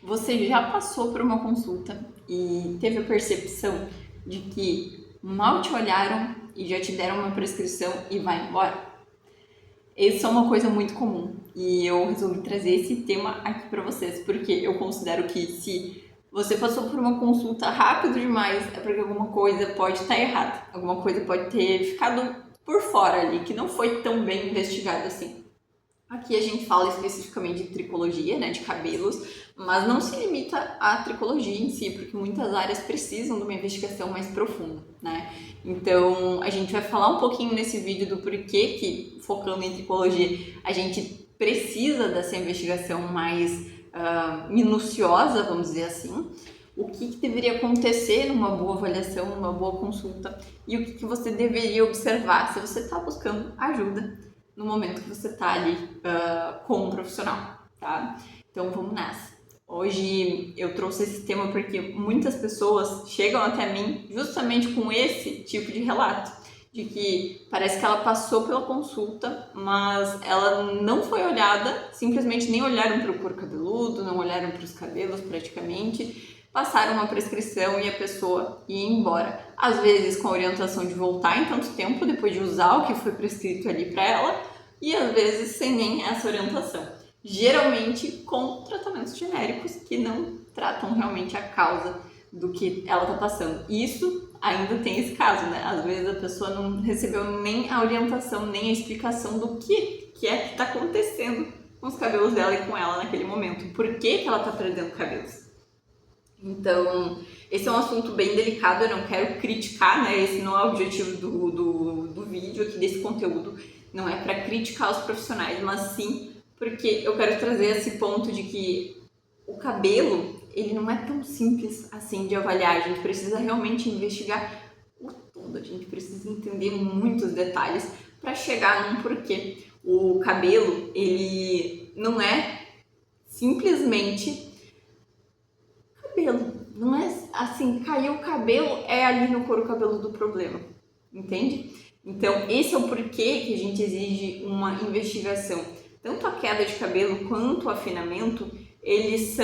Você já passou por uma consulta e teve a percepção de que mal te olharam e já te deram uma prescrição e vai embora? Isso é uma coisa muito comum e eu resolvi trazer esse tema aqui para vocês porque eu considero que se você passou por uma consulta rápido demais é porque alguma coisa pode estar errada, alguma coisa pode ter ficado por fora ali, que não foi tão bem investigado assim. Aqui a gente fala especificamente de tricologia, né, de cabelos, mas não se limita à tricologia em si, porque muitas áreas precisam de uma investigação mais profunda, né? Então a gente vai falar um pouquinho nesse vídeo do porquê que, focando em tricologia, a gente precisa dessa investigação mais minuciosa, vamos dizer assim. O que deveria acontecer numa boa avaliação, numa boa consulta e o que você deveria observar se você está buscando ajuda no momento que você está ali com um profissional, tá? Então vamos nessa. Hoje eu trouxe esse tema porque muitas pessoas chegam até mim justamente com esse tipo de relato, de que parece que ela passou pela consulta, mas ela não foi olhada, simplesmente nem olharam para o couro cabeludo, não olharam para os cabelos praticamente, passaram uma prescrição e a pessoa ia embora. Às vezes com a orientação de voltar em tanto tempo depois de usar o que foi prescrito ali para ela, e às vezes sem nem essa orientação. Geralmente com tratamentos genéricos que não tratam realmente a causa do que ela está passando. Isso ainda tem esse caso, né? Às vezes a pessoa não recebeu nem a orientação, nem a explicação do que é que está acontecendo com os cabelos dela e com ela naquele momento. Por que ela está perdendo cabelos? Então, esse é um assunto bem delicado, eu não quero criticar, né? Esse não é o objetivo do vídeo aqui, desse conteúdo. Não é para criticar os profissionais, mas sim porque eu quero trazer esse ponto de que o cabelo, ele não é tão simples assim de avaliar. A gente precisa realmente investigar o todo, a gente precisa entender muitos detalhes para chegar num porquê. O cabelo, ele não é simplesmente cabelo. Não é assim, caiu o cabelo, é ali no couro cabeludo do problema. Entende? Então, esse é o porquê que a gente exige uma investigação. Tanto a queda de cabelo quanto o afinamento, eles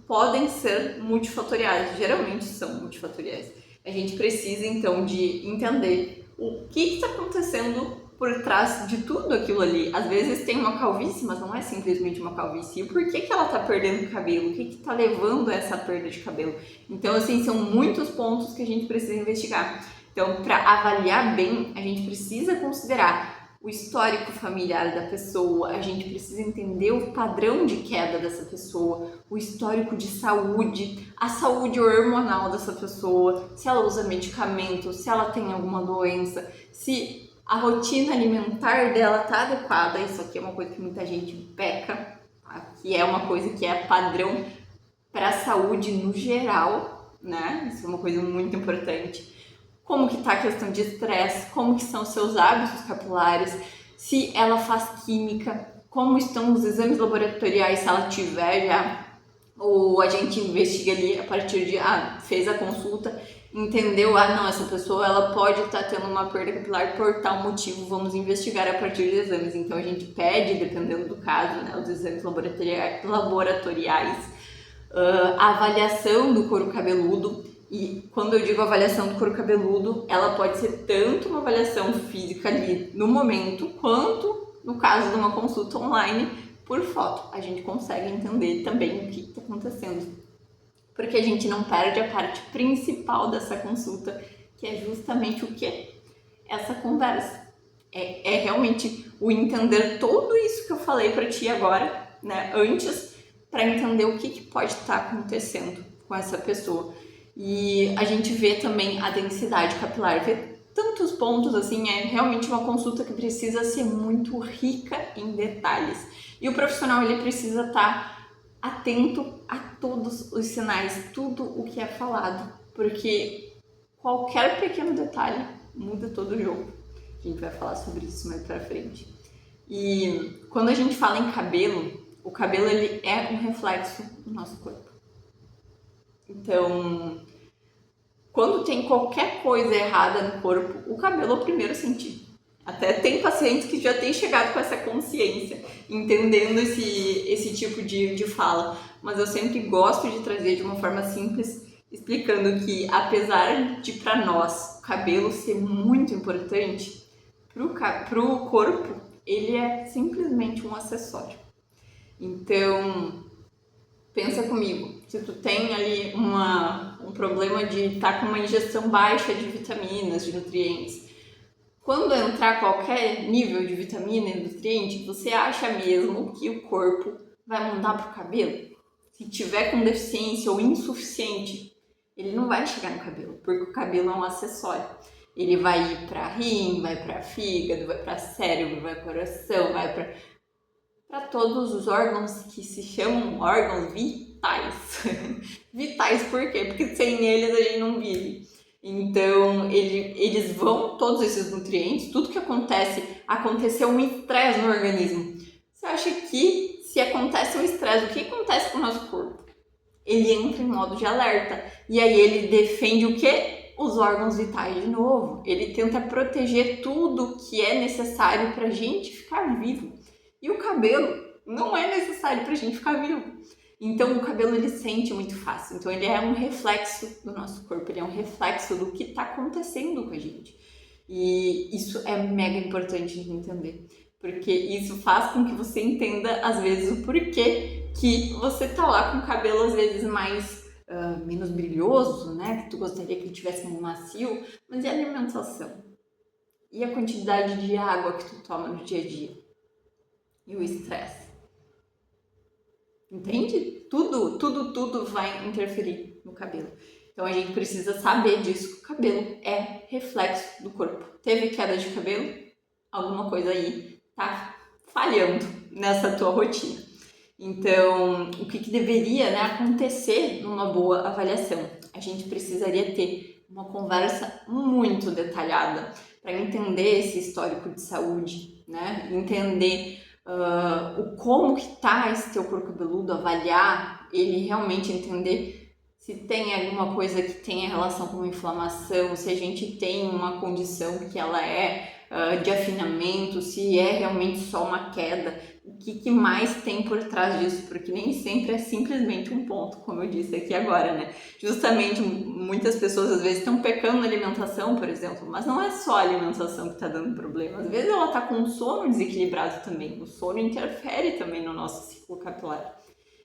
podem ser multifatoriais, geralmente são multifatoriais. A gente precisa então de entender o que está acontecendo por trás de tudo aquilo ali. Às vezes tem uma calvície, mas não é simplesmente uma calvície. E por que ela tá perdendo cabelo? O que tá levando a essa perda de cabelo? Então, assim, são muitos pontos que a gente precisa investigar. Então, para avaliar bem, a gente precisa considerar o histórico familiar da pessoa, a gente precisa entender o padrão de queda dessa pessoa, o histórico de saúde, a saúde hormonal dessa pessoa, se ela usa medicamento, se ela tem alguma doença, se a rotina alimentar dela tá adequada. Isso aqui é uma coisa que muita gente peca, tá? Que é uma coisa que é padrão para a saúde no geral, né? Isso é uma coisa muito importante. Como que tá a questão de estresse, como que são seus hábitos capilares, se ela faz química, como estão os exames laboratoriais, se ela tiver já, ou a gente investiga ali a partir de, fez a consulta, entendeu, não, essa pessoa ela pode estar tendo uma perda capilar por tal motivo, vamos investigar a partir de exames. Então a gente pede, dependendo do caso, né, os exames laboratoriais, a avaliação do couro cabeludo. E quando eu digo avaliação do couro cabeludo, ela pode ser tanto uma avaliação física ali no momento, quanto no caso de uma consulta online por foto. A gente consegue entender também o que está acontecendo. Porque a gente não perde a parte principal dessa consulta, que é justamente o que? Essa conversa. É realmente o entender tudo isso que eu falei para ti agora, né, antes, para entender o que pode estar acontecendo com essa pessoa. E a gente vê também a densidade capilar, vê tantos pontos assim, é realmente uma consulta que precisa ser muito rica em detalhes. E o profissional ele precisa estar atento a todos os sinais, tudo o que é falado, porque qualquer pequeno detalhe muda todo o jogo. A gente vai falar sobre isso mais pra frente. E quando a gente fala em cabelo, o cabelo ele é um reflexo do nosso corpo. Então, quando tem qualquer coisa errada no corpo, o cabelo é o primeiro a sentir. Até tem pacientes que já têm chegado com essa consciência, entendendo esse tipo de fala. Mas eu sempre gosto de trazer de uma forma simples, explicando que apesar de para nós o cabelo ser muito importante, pro corpo ele é simplesmente um acessório. Então, pensa comigo, se tu tem ali um problema de estar com uma ingestão baixa de vitaminas, de nutrientes, quando entrar qualquer nível de vitamina e nutriente, você acha mesmo que o corpo vai mandar pro cabelo? Se tiver com deficiência ou insuficiente, ele não vai chegar no cabelo, porque o cabelo é um acessório. Ele vai ir para rim, vai para fígado, vai para cérebro, vai para coração, vai para todos os órgãos que se chamam órgãos vitais. Vitais por quê? Porque sem eles a gente não vive. Então, eles vão, todos esses nutrientes, tudo que aconteceu um estresse no organismo. Você acha que se acontece um estresse, o que acontece com o nosso corpo? Ele entra em modo de alerta. E aí ele defende o quê? Os órgãos vitais de novo. Ele tenta proteger tudo que é necessário para a gente ficar vivo. E o cabelo não é necessário para a gente ficar vivo. Então o cabelo ele sente muito fácil. Então ele é um reflexo do nosso corpo, ele é um reflexo do que está acontecendo com a gente. E isso é mega importante de entender, porque isso faz com que você entenda às vezes o porquê que você tá lá com o cabelo às vezes mais menos brilhoso, né? Que tu gostaria que ele tivesse mais macio, mas e a alimentação? E a quantidade de água que tu toma no dia a dia? E o estresse? Entende? Tudo vai interferir no cabelo. Então a gente precisa saber disso, que o cabelo é reflexo do corpo. Teve queda de cabelo? Alguma coisa aí tá falhando nessa tua rotina. Então, o que deveria, né, acontecer numa boa avaliação? A gente precisaria ter uma conversa muito detalhada para entender esse histórico de saúde, né? Entender o como que tá esse teu couro cabeludo, avaliar ele, realmente entender se tem alguma coisa que tenha relação com uma inflamação, se a gente tem uma condição que ela é de afinamento, se é realmente só uma queda, o que mais tem por trás disso, porque nem sempre é simplesmente um ponto, como eu disse aqui agora, né? Justamente, muitas pessoas às vezes estão pecando na alimentação, por exemplo, mas não é só a alimentação que está dando problema, às vezes ela está com um sono desequilibrado também, o sono interfere também no nosso ciclo capilar.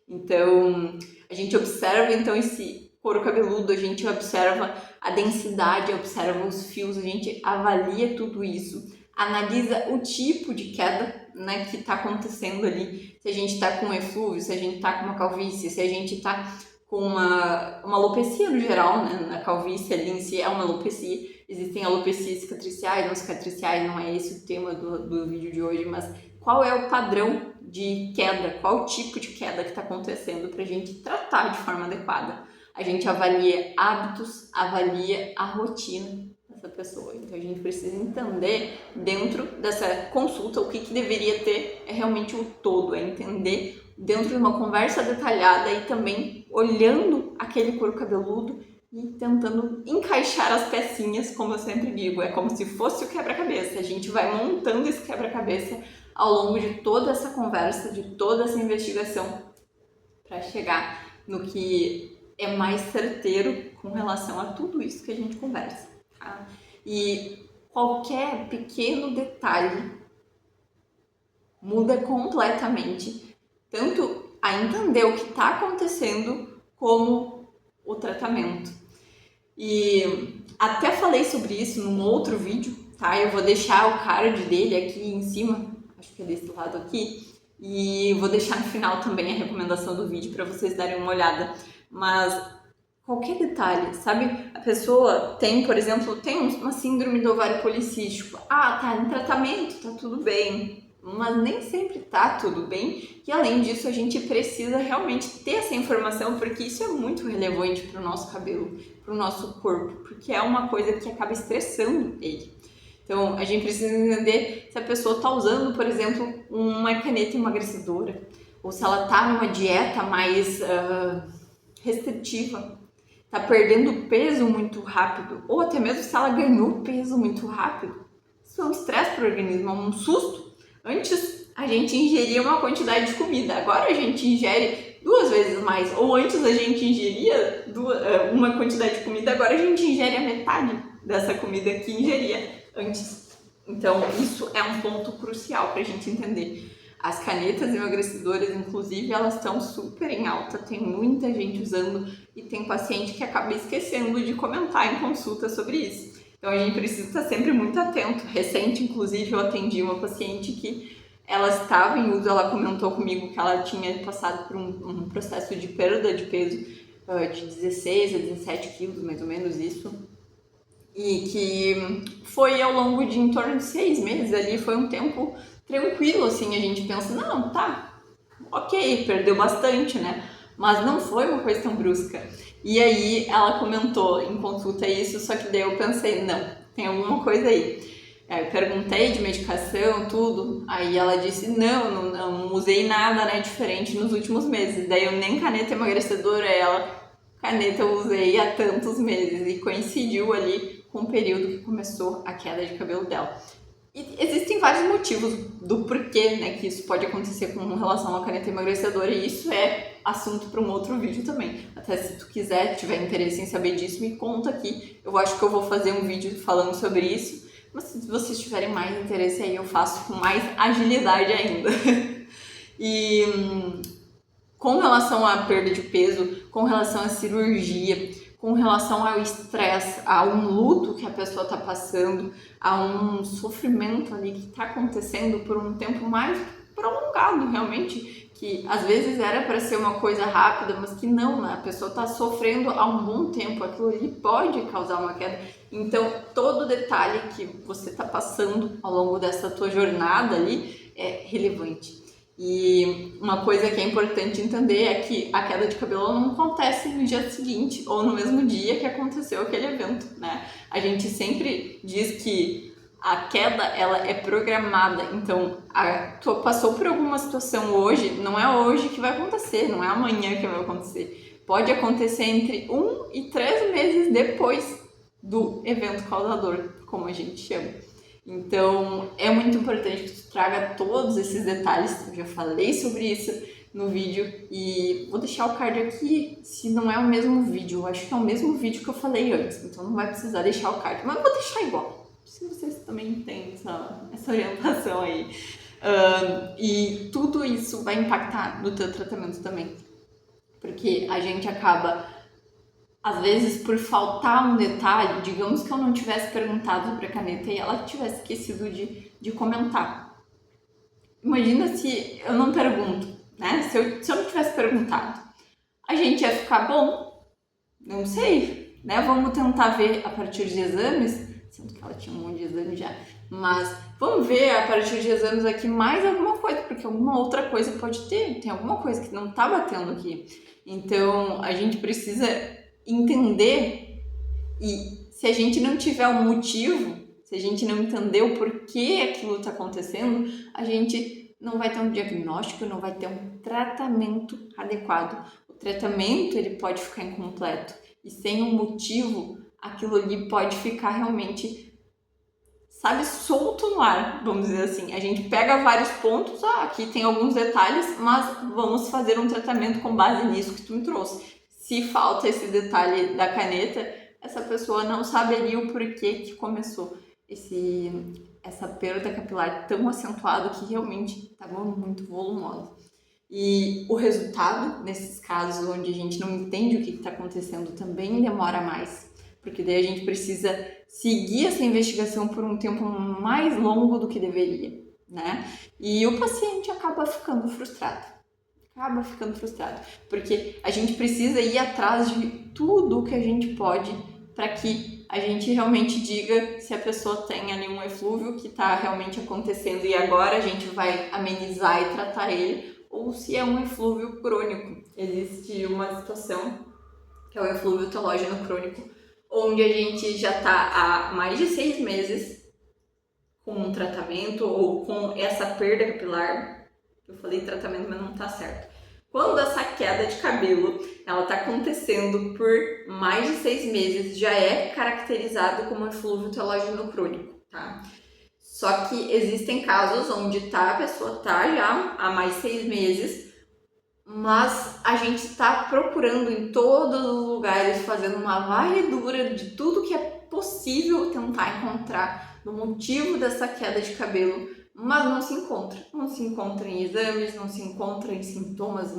Então, a gente observa então esse couro cabeludo, a gente observa a densidade, observa os fios, a gente avalia tudo isso, analisa o tipo de queda, né, que está acontecendo ali, se a gente está com eflúvio, se a gente está com uma calvície, se a gente está com uma alopecia no geral, né, na calvície ali em si é uma alopecia, existem alopecias cicatriciais, não cicatriciais, não é esse o tema do vídeo de hoje, mas qual é o padrão de queda, qual o tipo de queda que está acontecendo para a gente tratar de forma adequada. A gente avalia hábitos, avalia a rotina dessa pessoa. Então a gente precisa entender dentro dessa consulta o que deveria ter é realmente o todo, é entender dentro de uma conversa detalhada e também olhando aquele couro cabeludo e tentando encaixar as pecinhas, como eu sempre digo, é como se fosse o quebra-cabeça. A gente vai montando esse quebra-cabeça ao longo de toda essa conversa, de toda essa investigação, para chegar no que é mais certeiro com relação a tudo isso que a gente conversa. Tá? E qualquer pequeno detalhe muda completamente, tanto a entender o que está acontecendo, como o tratamento. E até falei sobre isso num outro vídeo, tá? Eu vou deixar o card dele aqui em cima, acho que é desse lado aqui, e vou deixar no final também a recomendação do vídeo para vocês darem uma olhada. Mas qualquer detalhe, sabe? A pessoa tem, por exemplo, tem uma síndrome do ovário policístico. Ah, tá em tratamento, tá tudo bem. Mas nem sempre tá tudo bem. E além disso, a gente precisa realmente ter essa informação, porque isso é muito relevante para o nosso cabelo, para o nosso corpo, porque é uma coisa que acaba estressando ele. Então, a gente precisa entender se a pessoa está usando, por exemplo, uma caneta emagrecedora, ou se ela está numa dieta mais restritiva, está perdendo peso muito rápido, ou até mesmo se ela ganhou peso muito rápido. Isso é um estresse para o organismo, é um susto. Antes a gente ingeria uma quantidade de comida, agora a gente ingere 2 vezes mais. Ou antes a gente ingeria uma quantidade de comida, agora a gente ingere a metade dessa comida que ingeria antes. Então isso é um ponto crucial para a gente entender. As canetas emagrecedoras, inclusive, elas estão super em alta, tem muita gente usando e tem paciente que acaba esquecendo de comentar em consulta sobre isso. Então a gente precisa estar sempre muito atento. Recente, inclusive, eu atendi uma paciente que ela estava em uso, ela comentou comigo que ela tinha passado por um processo de perda de peso de 16 a 17 quilos, mais ou menos isso. E que foi ao longo de em torno de 6 meses ali, foi um tempo tranquilo, assim, a gente pensa, não, tá, ok, perdeu bastante, né? Mas não foi uma coisa tão brusca. E aí ela comentou em consulta isso, só que daí eu pensei, não, tem alguma coisa aí. Eu perguntei de medicação, tudo, aí ela disse, não usei nada, né, diferente nos últimos meses. Daí eu nem caneta emagrecedora, caneta eu usei há tantos meses e coincidiu ali com o período que começou a queda de cabelo dela. E existem vários motivos do porquê, né, que isso pode acontecer com relação à caneta emagrecedora, e isso é assunto para um outro vídeo também. Até se tu quiser, tiver interesse em saber disso, me conta aqui. Eu acho que eu vou fazer um vídeo falando sobre isso, mas se vocês tiverem mais interesse aí, eu faço com mais agilidade ainda. E com relação à perda de peso, com relação à cirurgia, com relação ao estresse, a um luto que a pessoa está passando, a um sofrimento ali que está acontecendo por um tempo mais prolongado, realmente, que às vezes era para ser uma coisa rápida, mas que não, né? A pessoa está sofrendo há um bom tempo, aquilo ali pode causar uma queda. Então, todo detalhe que você está passando ao longo dessa tua jornada ali é relevante. E uma coisa que é importante entender é que a queda de cabelo não acontece no dia seguinte ou no mesmo dia que aconteceu aquele evento, né? A gente sempre diz que a queda, ela é programada, então tu passou por alguma situação hoje, não é hoje que vai acontecer, não é amanhã que vai acontecer. Pode acontecer entre 1 e 3 meses depois do evento causador, como a gente chama. Então, é muito importante que tu traga todos esses detalhes, eu já falei sobre isso no vídeo e vou deixar o card aqui, se não é o mesmo vídeo, eu acho que é o mesmo vídeo que eu falei antes, então não vai precisar deixar o card, mas eu vou deixar igual, se vocês também têm essa orientação aí. E tudo isso vai impactar no teu tratamento também, porque a gente acaba, às vezes, por faltar um detalhe, digamos que eu não tivesse perguntado sobre a caneta e ela tivesse esquecido de comentar. Imagina se eu não pergunto, né? Se eu não tivesse perguntado, a gente ia ficar bom? Não sei, né? Vamos tentar ver a partir de exames, sendo que ela tinha um monte de exame já, mas vamos ver a partir de exames aqui mais alguma coisa, porque alguma outra coisa pode ter, tem alguma coisa que não tá batendo aqui. Então, a gente precisa entender, e se a gente não tiver um motivo, se a gente não entender o porquê aquilo está acontecendo, a gente não vai ter um diagnóstico, não vai ter um tratamento adequado. O tratamento, ele pode ficar incompleto e sem um motivo, aquilo ali pode ficar realmente, sabe, solto no ar, vamos dizer assim. A gente pega vários pontos, aqui tem alguns detalhes, mas vamos fazer um tratamento com base nisso que tu me trouxe. Se falta esse detalhe da caneta, essa pessoa não saberia o porquê que começou essa perda capilar tão acentuada que realmente estava muito volumosa. E o resultado, nesses casos onde a gente não entende o que está acontecendo, também demora mais, porque daí a gente precisa seguir essa investigação por um tempo mais longo do que deveria, né? E o paciente acaba ficando frustrado. Porque a gente precisa ir atrás de tudo o que a gente pode para que a gente realmente diga se a pessoa tem ali um eflúvio que está realmente acontecendo e agora a gente vai amenizar e tratar ele, ou se é um eflúvio crônico. Existe uma situação que é o eflúvio telógeno crônico, onde a gente já está há mais de 6 meses com um tratamento ou com essa perda capilar. Eu falei tratamento, mas não tá certo. Quando essa queda de cabelo ela tá acontecendo por mais de 6 meses, já é caracterizado como eflúvio telógeno crônico, tá? Só que existem casos onde a pessoa tá já há mais de 6 meses, mas a gente está procurando em todos os lugares, fazendo uma varredura de tudo que é possível tentar encontrar no motivo dessa queda de cabelo, mas não se encontra. Não se encontra em exames, não se encontra em sintomas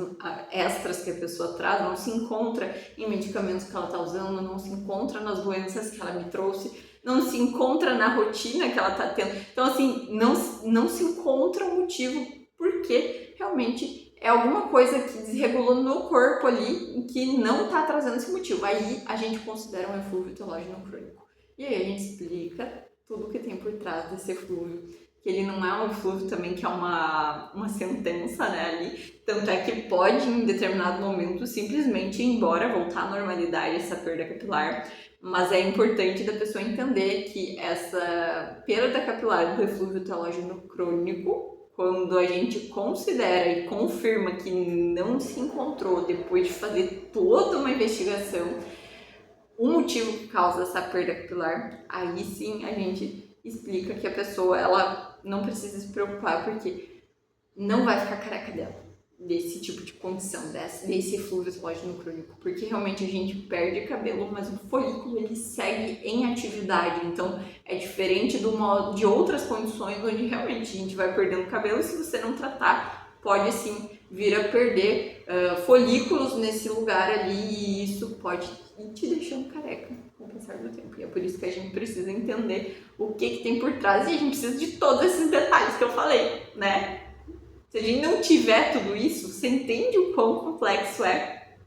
extras que a pessoa traz, não se encontra em medicamentos que ela está usando, não se encontra nas doenças que ela me trouxe, não se encontra na rotina que ela está tendo. Então, assim, não se encontra um motivo porque realmente é alguma coisa que desregulou no corpo ali e que não está trazendo esse motivo. Aí a gente considera um eflúvio telógeno crônico. E aí a gente explica tudo o que tem por trás desse eflúvio. Que ele não é um eflúvio também que é uma sentença, né, ali. Tanto é que pode, em determinado momento, simplesmente ir embora, voltar à normalidade essa perda capilar. Mas é importante da pessoa entender que essa perda capilar do eflúvio telógeno crônico, quando a gente considera e confirma que não se encontrou depois de fazer toda uma investigação o motivo que causa essa perda capilar, aí sim a gente explica que a pessoa ela não precisa se preocupar porque não vai ficar careca dela desse tipo de condição, desse eflúvio telógeno crônico, porque realmente a gente perde cabelo, mas o folículo ele segue em atividade, então é diferente de outras condições onde realmente a gente vai perdendo cabelo, se você não tratar, pode sim vir a perder folículos nesse lugar ali e isso pode ir te deixando careca com o passar do tempo. E é por isso que a gente precisa entender o que tem por trás e a gente precisa de todos esses detalhes que eu falei, né? Se a gente não tiver tudo isso, você entende o quão complexo é,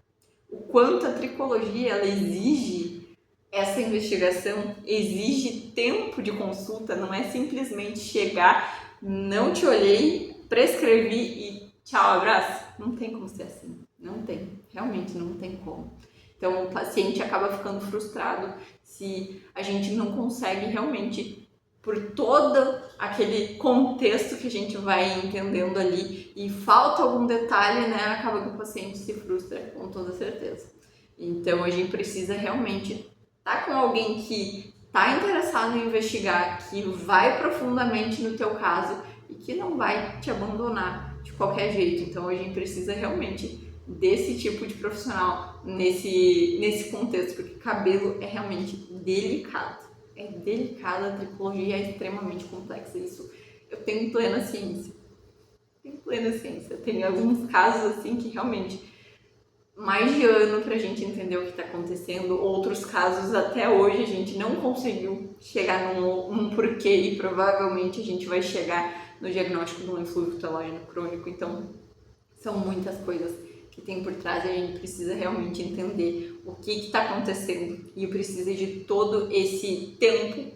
o quanto a tricologia ela exige essa investigação, exige tempo de consulta, não é simplesmente chegar, não te olhei, prescrevi e tchau, abraço. Não tem como ser assim, não tem, realmente não tem como. Então o paciente acaba ficando frustrado se a gente não consegue realmente, por todo aquele contexto que a gente vai entendendo ali e falta algum detalhe, né, acaba que o paciente se frustra com toda certeza. Então a gente precisa realmente estar com alguém que está interessado em investigar, que vai profundamente no teu caso e que não vai te abandonar de qualquer jeito. Então a gente precisa realmente desse tipo de profissional nesse contexto, porque cabelo é realmente delicado. É delicada, a tricologia é extremamente complexa, isso eu tenho plena ciência. Tem alguns casos assim que realmente mais de ano pra gente entender o que está acontecendo, outros casos até hoje a gente não conseguiu chegar num porquê e provavelmente a gente vai chegar no diagnóstico de um eflúvio telógeno crônico, então são muitas coisas que tem por trás e a gente precisa realmente entender o que está acontecendo e precisa de todo esse tempo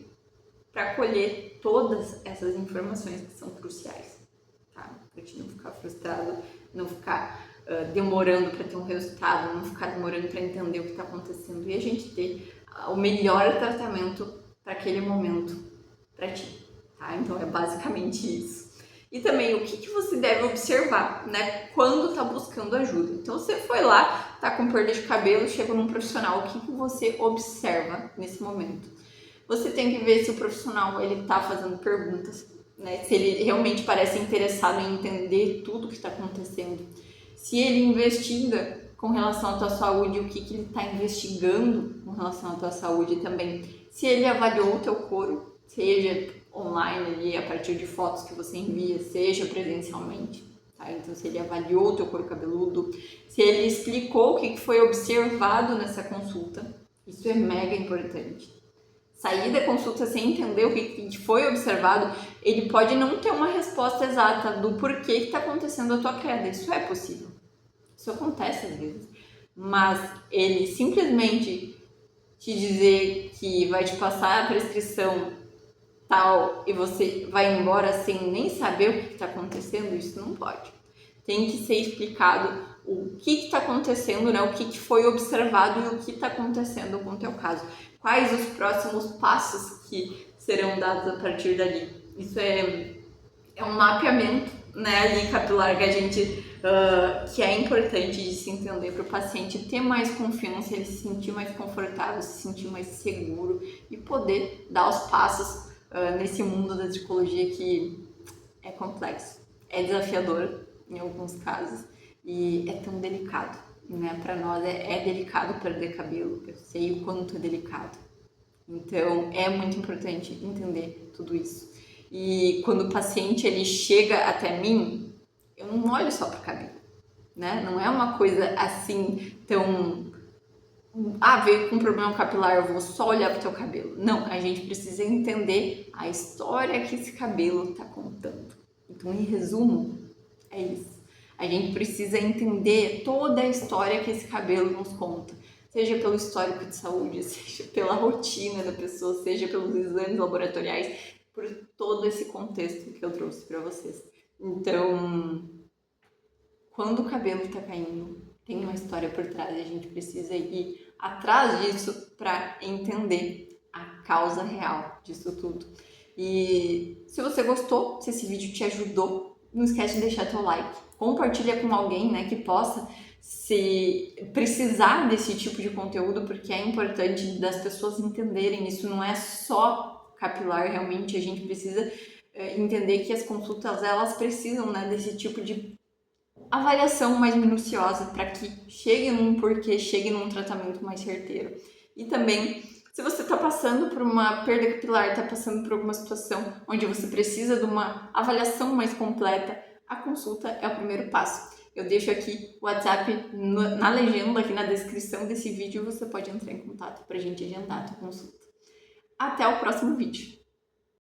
para colher todas essas informações que são cruciais, tá? Para te não ficar frustrado, não ficar demorando para ter um resultado, não ficar demorando para entender o que está acontecendo e a gente ter o melhor tratamento para aquele momento para ti, tá? Então é basicamente isso. E também o que você deve observar, né, quando está buscando ajuda. Então você foi lá, tá com perda de cabelo, chega num profissional, o que você observa nesse momento? Você tem que ver se o profissional ele tá fazendo perguntas, né, se ele realmente parece interessado em entender tudo o que está acontecendo. Se ele investiga com relação à tua saúde, o que ele está investigando com relação à tua saúde também. Se ele avaliou o teu couro, seja online ali, a partir de fotos que você envia, seja presencialmente, tá? Então, se ele avaliou o teu couro cabeludo, se ele explicou o que foi observado nessa consulta, isso é mega importante. Sair da consulta sem entender o que foi observado, ele pode não ter uma resposta exata do porquê que está acontecendo a tua queda, isso é possível, isso acontece às vezes, mas ele simplesmente te dizer que vai te passar a prescrição tal e você vai embora sem nem saber o que está acontecendo, isso não pode. Tem que ser explicado o que está acontecendo, né? O que foi observado e o que está acontecendo com o teu caso. Quais os próximos passos que serão dados a partir dali. Isso é um mapeamento, né, ali capilar que a gente que é importante de se entender para o paciente ter mais confiança, ele se sentir mais confortável, se sentir mais seguro e poder dar os passos nesse mundo da tricologia que é complexo, é desafiador em alguns casos e é tão delicado, né? Para nós é delicado perder cabelo, eu sei o quanto é delicado. Então é muito importante entender tudo isso. E quando o paciente ele chega até mim, eu não olho só para o cabelo, né? Não é uma coisa assim tão veio com um problema capilar, eu vou só olhar pro teu cabelo. Não, a gente precisa entender a história que esse cabelo tá contando. Então, em resumo, é isso. A gente precisa entender toda a história que esse cabelo nos conta. Seja pelo histórico de saúde, seja pela rotina da pessoa, seja pelos exames laboratoriais, por todo esse contexto que eu trouxe para vocês. Então, quando o cabelo está caindo, tem uma história por trás e a gente precisa ir atrás disso para entender a causa real disso tudo. E se você gostou, se esse vídeo te ajudou, não esquece de deixar teu like, compartilha com alguém, né, que possa se precisar desse tipo de conteúdo, porque é importante das pessoas entenderem isso, não é só capilar, realmente a gente precisa entender que as consultas elas precisam, né, desse tipo de avaliação mais minuciosa para que chegue num porquê, chegue num tratamento mais certeiro. E também, se você está passando por uma perda capilar, está passando por alguma situação onde você precisa de uma avaliação mais completa, a consulta é o primeiro passo. Eu deixo aqui o WhatsApp na legenda, aqui na descrição desse vídeo, você pode entrar em contato para a gente agendar a tua consulta. Até o próximo vídeo!